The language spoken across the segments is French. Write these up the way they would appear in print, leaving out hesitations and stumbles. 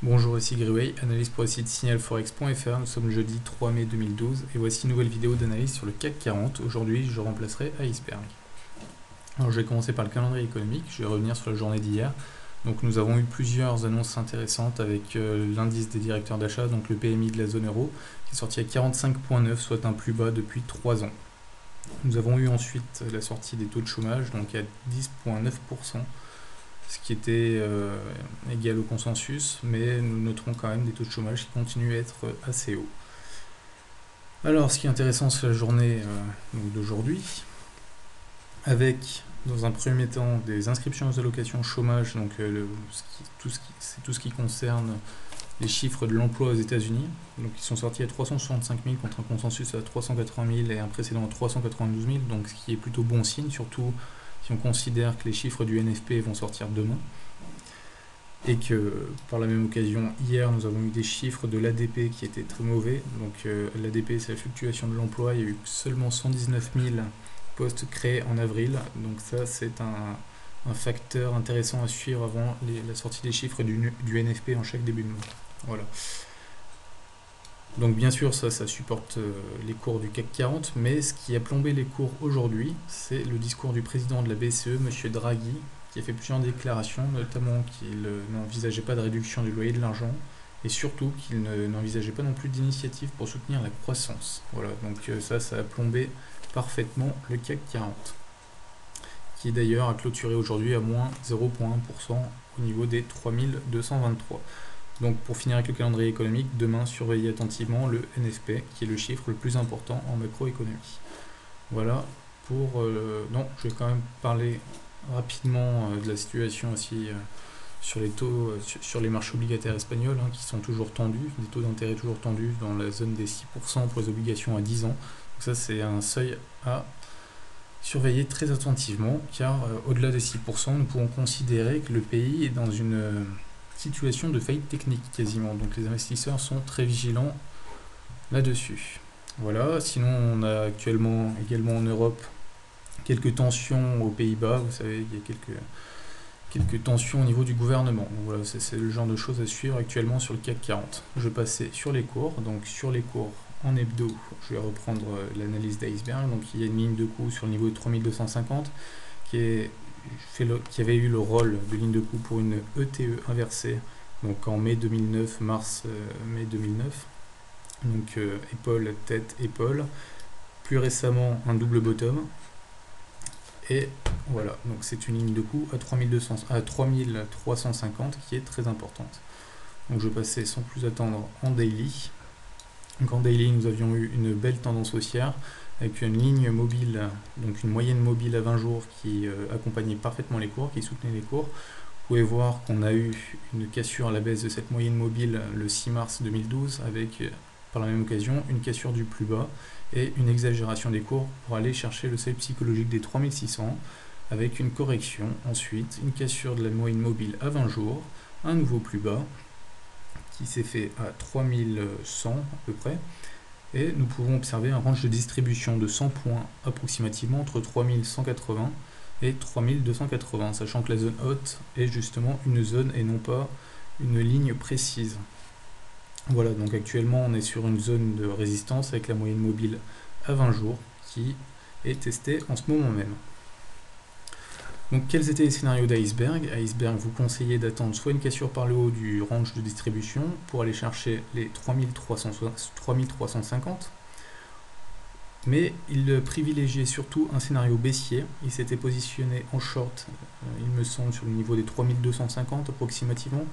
Bonjour, ici Griway, analyse pour le site signalforex.fr. Nous sommes le jeudi 3 mai 2012 et voici une nouvelle vidéo d'analyse sur le CAC 40. Aujourd'hui, je remplacerai Iceberg. Alors, je vais commencer par le calendrier économique. Je vais revenir sur la journée d'hier. Donc, nous avons eu plusieurs annonces intéressantes avec l'indice des directeurs d'achat, donc le PMI de la zone euro, qui est sorti à 45,9, soit un plus bas depuis 3 ans. Nous avons eu ensuite la sortie des taux de chômage, donc à 10,9%. Ce qui était égal au consensus, mais nous noterons quand même des taux de chômage qui continuent à être assez hauts. Alors, ce qui est intéressant, c'est la journée d'aujourd'hui, avec, dans un premier temps, des inscriptions aux allocations chômage, donc c'est tout ce qui concerne les chiffres de l'emploi aux États-Unis. Donc, ils sont sortis à 365 000 contre un consensus à 380 000 et un précédent à 392 000, donc ce qui est plutôt bon signe, surtout si on considère que les chiffres du NFP vont sortir demain et que par la même occasion hier nous avons eu des chiffres de l'ADP qui étaient très mauvais. Donc l'ADP, c'est la fluctuation de l'emploi, il y a eu seulement 119 000 postes créés en avril, donc ça c'est un facteur intéressant à suivre avant la sortie des chiffres du NFP en chaque début de mois. Voilà. Donc bien sûr ça supporte les cours du CAC 40, mais ce qui a plombé les cours aujourd'hui, c'est le discours du président de la BCE, M. Draghi, qui a fait plusieurs déclarations, notamment qu'il n'envisageait pas de réduction du loyer de l'argent, et surtout qu'il n'envisageait pas non plus d'initiative pour soutenir la croissance. Voilà, donc ça a plombé parfaitement le CAC 40, qui d'ailleurs a clôturé aujourd'hui à moins 0,1% au niveau des 3223. Donc pour finir avec le calendrier économique, demain surveillez attentivement le NFP, qui est le chiffre le plus important en macroéconomie. Voilà pour... non, je vais quand même parler rapidement de la situation aussi sur les taux, sur les marchés obligataires espagnols, qui sont toujours tendus, des taux d'intérêt toujours tendus dans la zone des 6% pour les obligations à 10 ans. Donc ça c'est un seuil à surveiller très attentivement, car au-delà des 6%, nous pouvons considérer que le pays est dans une situation de faillite technique quasiment, donc les investisseurs sont très vigilants là-dessus. Voilà, sinon on a actuellement également en Europe quelques tensions aux Pays-Bas, vous savez, il y a quelques tensions au niveau du gouvernement. Donc voilà, c'est le genre de choses à suivre actuellement sur le CAC 40. Je vais passer sur les cours, donc sur les cours en hebdo, je vais reprendre l'analyse d'Iceberg. Donc il y a une ligne de coup sur le niveau de 3250 qui avait eu le rôle de ligne de coup pour une ETE inversée, donc en mai 2009, mai 2009. Donc épaule, tête, épaule. Plus récemment, un double bottom. Et voilà, donc c'est une ligne de coup à 3350 qui est très importante. Donc je vais passer sans plus attendre en daily. Donc en daily, nous avions eu une belle tendance haussière avec une ligne mobile, donc une moyenne mobile à 20 jours qui accompagnait parfaitement les cours, qui soutenait les cours. Vous pouvez voir qu'on a eu une cassure à la baisse de cette moyenne mobile le 6 mars 2012 avec par la même occasion une cassure du plus bas et une exagération des cours pour aller chercher le seuil psychologique des 3600 avec une correction, ensuite une cassure de la moyenne mobile à 20 jours, un nouveau plus bas qui s'est fait à 3100 à peu près, et nous pouvons observer un range de distribution de 100 points approximativement entre 3180 et 3280, sachant que la zone haute est justement une zone et non pas une ligne précise. Voilà, donc actuellement on est sur une zone de résistance avec la moyenne mobile à 20 jours qui est testée en ce moment même. Donc quels étaient les scénarios d'Iceberg? Iceberg vous conseillait d'attendre soit une cassure par le haut du range de distribution pour aller chercher les 3350, mais il privilégiait surtout un scénario baissier. Il s'était positionné en short, il me semble, sur le niveau des 3250 approximativement,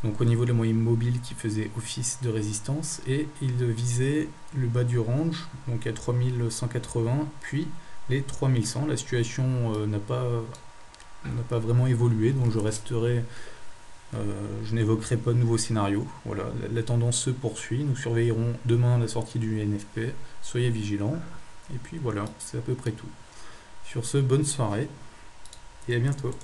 donc au niveau de la moyenne mobile qui faisait office de résistance, et il visait le bas du range, donc à 3180, puis les 3100. La situation n'a pas vraiment évolué, donc je n'évoquerai pas de nouveau scénario. Voilà, la tendance se poursuit, nous surveillerons demain la sortie du NFP, soyez vigilants, et puis voilà, c'est à peu près tout. Sur ce, bonne soirée, et à bientôt.